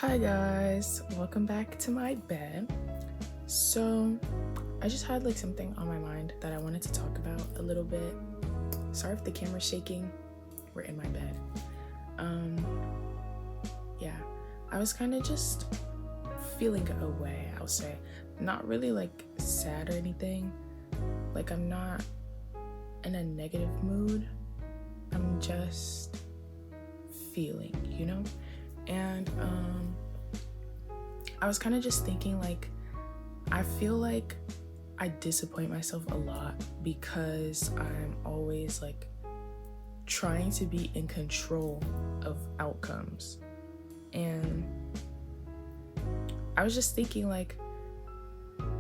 Hi guys, welcome back to my bed. So I just had something on my mind that I wanted to talk about a little bit. Sorry if the camera's shaking. We're in my bed. Yeah, I was kind of just feeling a way, I'll say. Not really sad or anything. I'm not in a negative mood. I'm just feeling, And I was kind of just thinking I feel like I disappoint myself a lot because I'm always trying to be in control of outcomes. And I was just thinking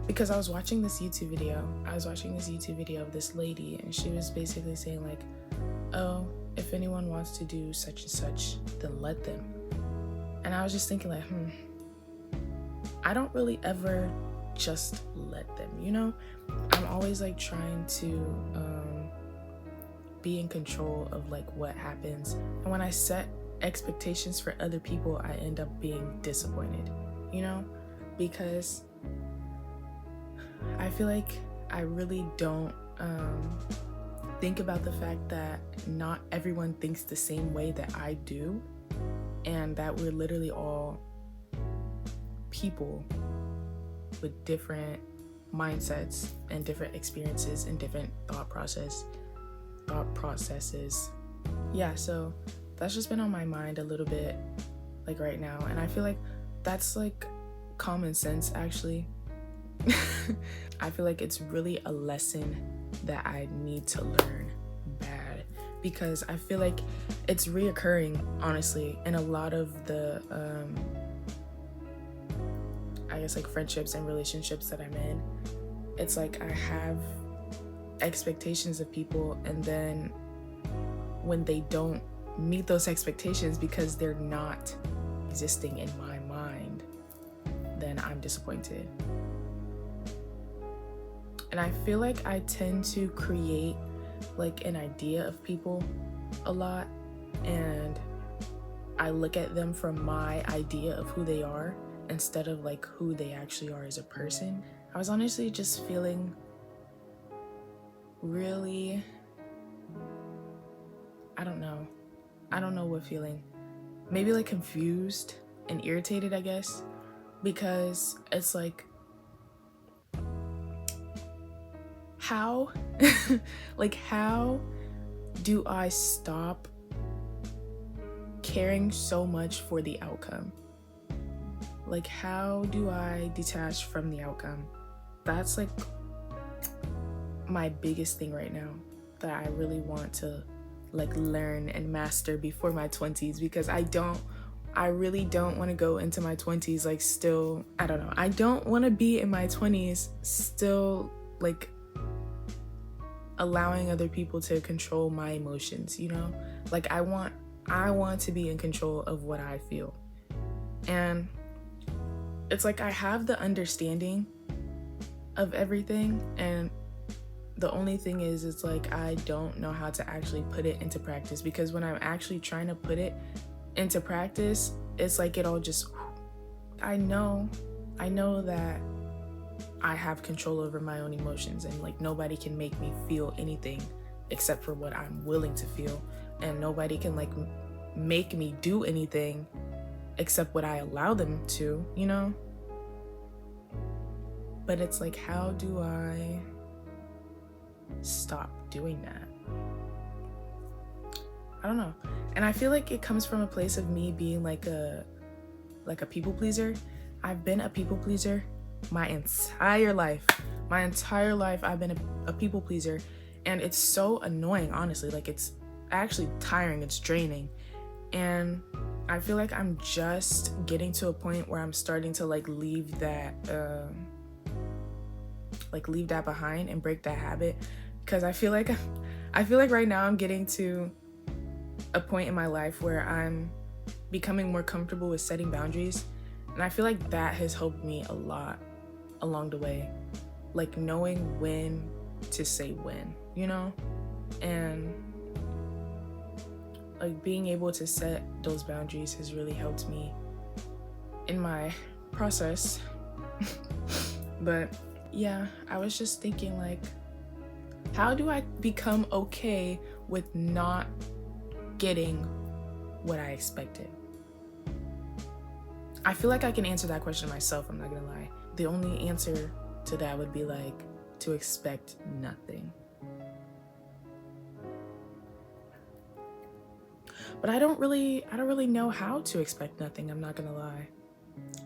because I was watching this YouTube video of this lady, and she was basically saying oh, if anyone wants to do such and such, then let them. And I was just thinking I don't really ever just let them, I'm always trying to be in control of what happens. And when I set expectations for other people, I end up being disappointed, because I feel like I really don't think about the fact that not everyone thinks the same way that I do, and that we're literally all people with different mindsets and different experiences and different thought processes. Yeah, so that's just been on my mind a little bit right now, and I feel like that's common sense actually. I feel like it's really a lesson that I need to learn bad, because I feel like it's reoccurring honestly in a lot of the friendships and relationships that I'm in. It's I have expectations of people, and then when they don't meet those expectations because they're not existing in my mind, then I'm disappointed. And I feel like I tend to create an idea of people a lot, and I look at them from my idea of who they are instead of who they actually are as a person. I was honestly just feeling really, I don't know what feeling. Maybe confused and irritated, I guess, because it's how how do I stop caring so much for the outcome? How do I detach from the outcome? That's my biggest thing right now that I really want to learn and master before my 20s, because I really don't want to go into my 20s still, I don't know, I don't want to be in my 20s still allowing other people to control my emotions, I want to be in control of what I feel. And it's I have the understanding of everything, and the only thing is it's I don't know how to actually put it into practice, because when I'm actually trying to put it into practice, it's it all just, I know that I have control over my own emotions, and nobody can make me feel anything except for what I'm willing to feel, and nobody can make me do anything except what I allow them to, But it's how do I stop doing that? I don't know. And I feel it comes from a place of me being a people pleaser. I've been a people pleaser my entire life. I've been a people pleaser, and it's so annoying, honestly. It's actually tiring, it's draining. And I feel I'm just getting to a point where I'm starting to leave that leave that behind and break that habit, because I feel right now I'm getting to a point in my life where I'm becoming more comfortable with setting boundaries, and I feel that has helped me a lot along the way, knowing when to say when, and being able to set those boundaries has really helped me in my process. But yeah, I was just thinking like, how do I become okay with not getting what I expected? I feel like I can answer that question myself, I'm not gonna lie. The only answer to that would be like to expect nothing. But I don't really know how to expect nothing, I'm not gonna lie.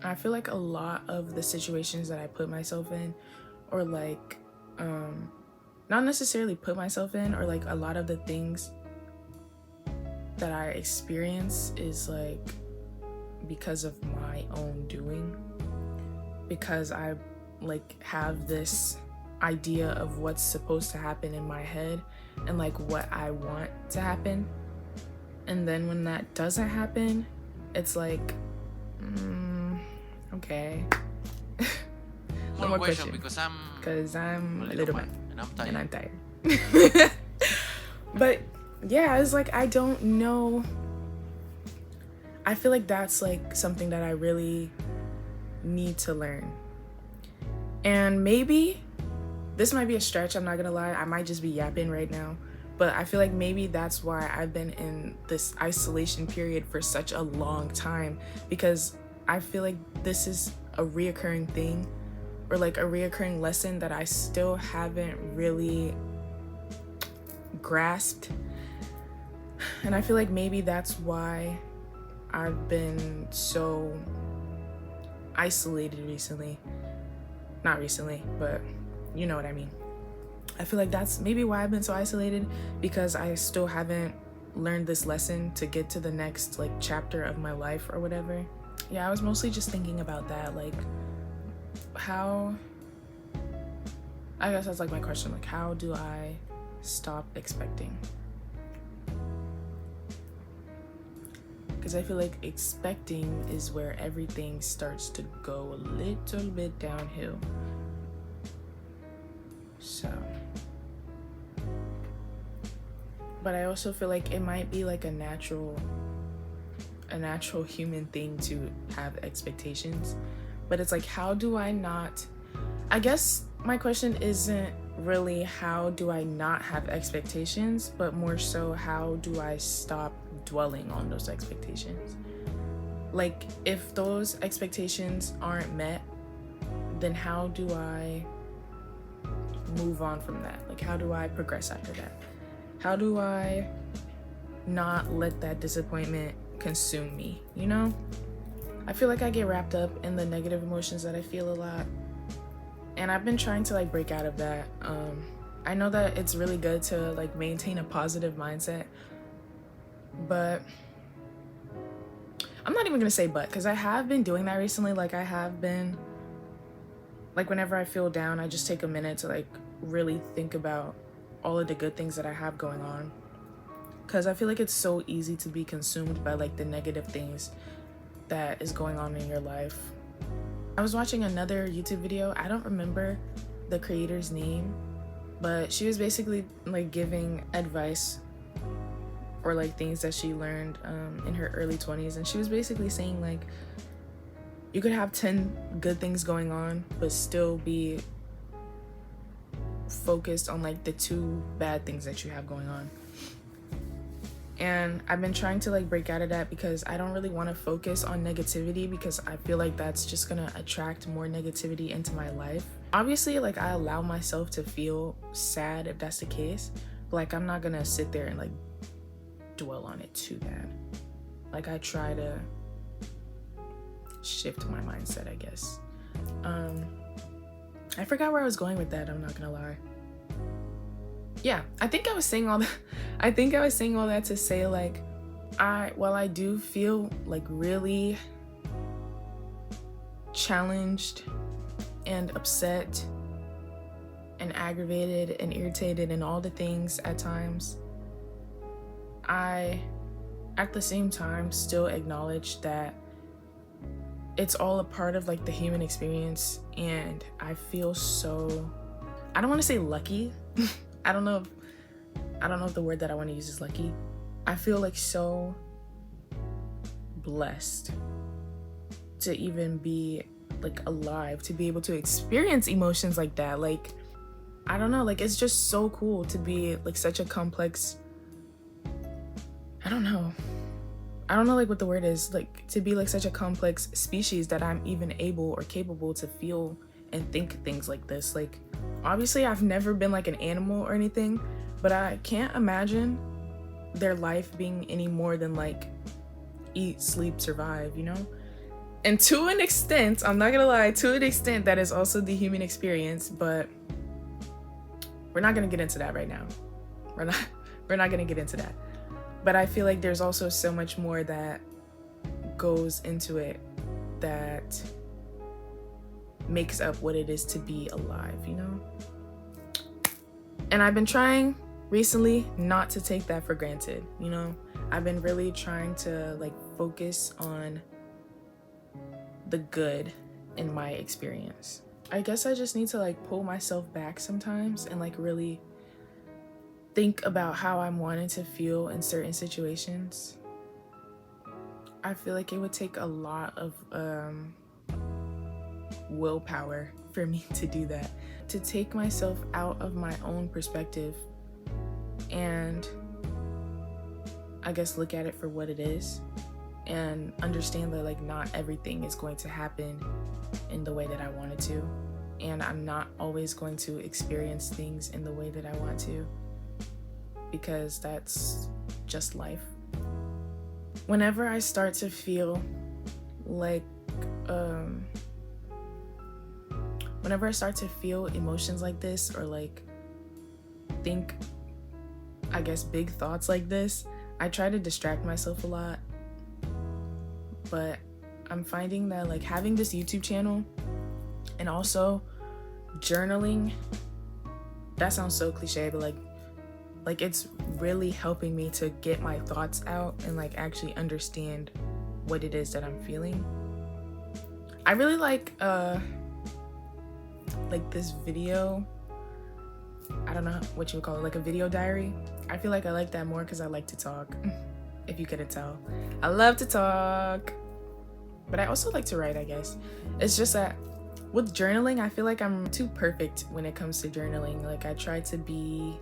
I feel like a lot of the situations that I put myself in, or like not necessarily put myself in, or like a lot of the things that I experience is like because of my own doing, because I like have this idea of what's supposed to happen in my head and like what I want to happen, and then when that doesn't happen, it's like okay. No more question because I'm a little man and I'm tired. But yeah, it's like I don't know. I feel like that's like something that I really need to learn. And maybe this might be a stretch, I'm not gonna lie. I might just be yapping right now. But I feel like maybe that's why I've been in this isolation period for such a long time, because I feel like this is a reoccurring thing, or like a reoccurring lesson that I still haven't really grasped. And I feel like maybe that's why I've been so isolated recently. Not recently, but you know what I mean. I feel like that's maybe why I've been so isolated, because I still haven't learned this lesson to get to the next like chapter of my life or whatever. Yeah, I was mostly just thinking about that, like how, I guess that's like my question, like how do I stop expecting? Because I feel like expecting is where everything starts to go a little bit downhill. So, but I also feel like it might be like a natural human thing to have expectations, but it's like, how do I not, I guess my question isn't really how do I not have expectations, but more so how do I stop dwelling on those expectations? Like if those expectations aren't met, then how do I move on from that? Like how do I progress after that? How do I not let that disappointment consume me, you know? I feel like I get wrapped up in the negative emotions that I feel a lot, and I've been trying to like break out of that. I know that it's really good to like maintain a positive mindset, but I'm not even gonna say but, because I have been doing that recently. Like I have been, like whenever I feel down, I just take a minute to like really think about all of the good things that I have going on, because I feel like it's so easy to be consumed by like the negative things that is going on in your life. I was watching another YouTube video, I don't remember the creator's name, but she was basically like giving advice or like things that she learned in her early 20s, and she was basically saying like you could have 10 good things going on but still be focused on like the 2 bad things that you have going on. And I've been trying to like break out of that, because I don't really want to focus on negativity, because I feel like that's just gonna attract more negativity into my life. Obviously, like I allow myself to feel sad if that's the case, but like I'm not gonna sit there and like dwell on it too bad. Like I try to shift my mindset, I guess. I forgot where I was going with that, I'm not gonna lie. Yeah, I think I was saying all that to say like, while I do feel like really challenged and upset and aggravated and irritated and all the things at times, I at the same time still acknowledge that it's all a part of like the human experience, and I feel so, I don't want to say lucky. I don't know if the word that I want to use is lucky. I feel like so blessed to even be like alive, to be able to experience emotions like that. Like, I don't know, like it's just so cool to be like such a complex, I don't know like what the word is, like to be like such a complex species that I'm even able or capable to feel and think things like this. Like, obviously I've never been like an animal or anything, but I can't imagine their life being any more than like eat, sleep, survive, you know? And to an extent, I'm not gonna lie, to an extent that is also the human experience, but we're not gonna get into that right now. We're not gonna get into that. But I feel like there's also so much more that goes into it that makes up what it is to be alive, you know? And I've been trying recently not to take that for granted, you know? I've been really trying to like focus on the good in my experience. I guess I just need to like pull myself back sometimes and like really think about how I'm wanting to feel in certain situations. I feel like it would take a lot of willpower for me to do that, to take myself out of my own perspective and I guess look at it for what it is and understand that like not everything is going to happen in the way that I want it to, and I'm not always going to experience things in the way that I want to, because that's just life. Whenever I start to feel like whenever I start to feel emotions like this, or like think, I guess, big thoughts like this, I try to distract myself a lot. But I'm finding that like having this YouTube channel and also journaling, that sounds so cliche, but like it's really helping me to get my thoughts out and like actually understand what it is that I'm feeling. I really like this video, I don't know what you would call it, like a video diary. I feel like I like that more because I like to talk. If you couldn't tell, I love to talk, but I also like to write, I guess. It's just that with journaling, I feel like I'm too perfect when it comes to journaling. Like I try to be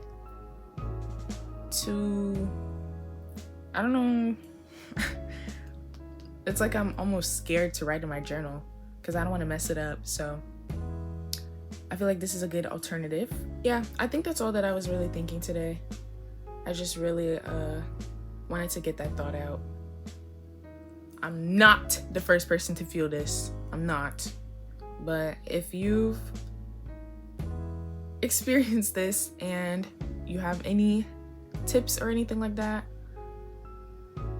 too, I don't know. It's like I'm almost scared to write in my journal because I don't want to mess it up. So I feel like this is a good alternative. Yeah, I think that's all that I was really thinking today. I just really wanted to get that thought out. I'm not the first person to feel this. I'm not. But if you've experienced this and you have any tips or anything like that,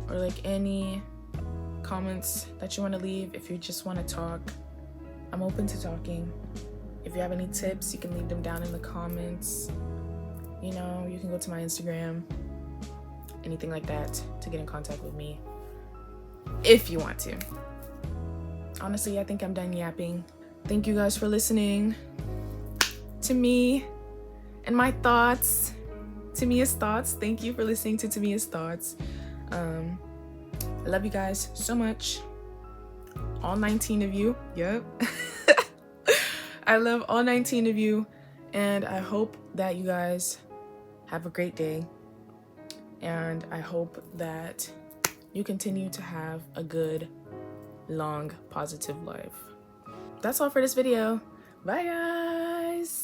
or like any comments that you want to leave, if you just want to talk, I'm open to talking. If you have any tips, you can leave them down in the comments. You know, you can go to my Instagram, anything like that, to get in contact with me if you want to. Honestly, I think I'm done yapping. Thank you guys for listening to me and my thoughts. Tamia's thoughts. Thank you for listening to Tamia's thoughts. I love you guys so much. All 19 of you. Yep. I love all 19 of you, and I hope that you guys have a great day, and I hope that you continue to have a good, long, positive life. That's all for this video. Bye, guys.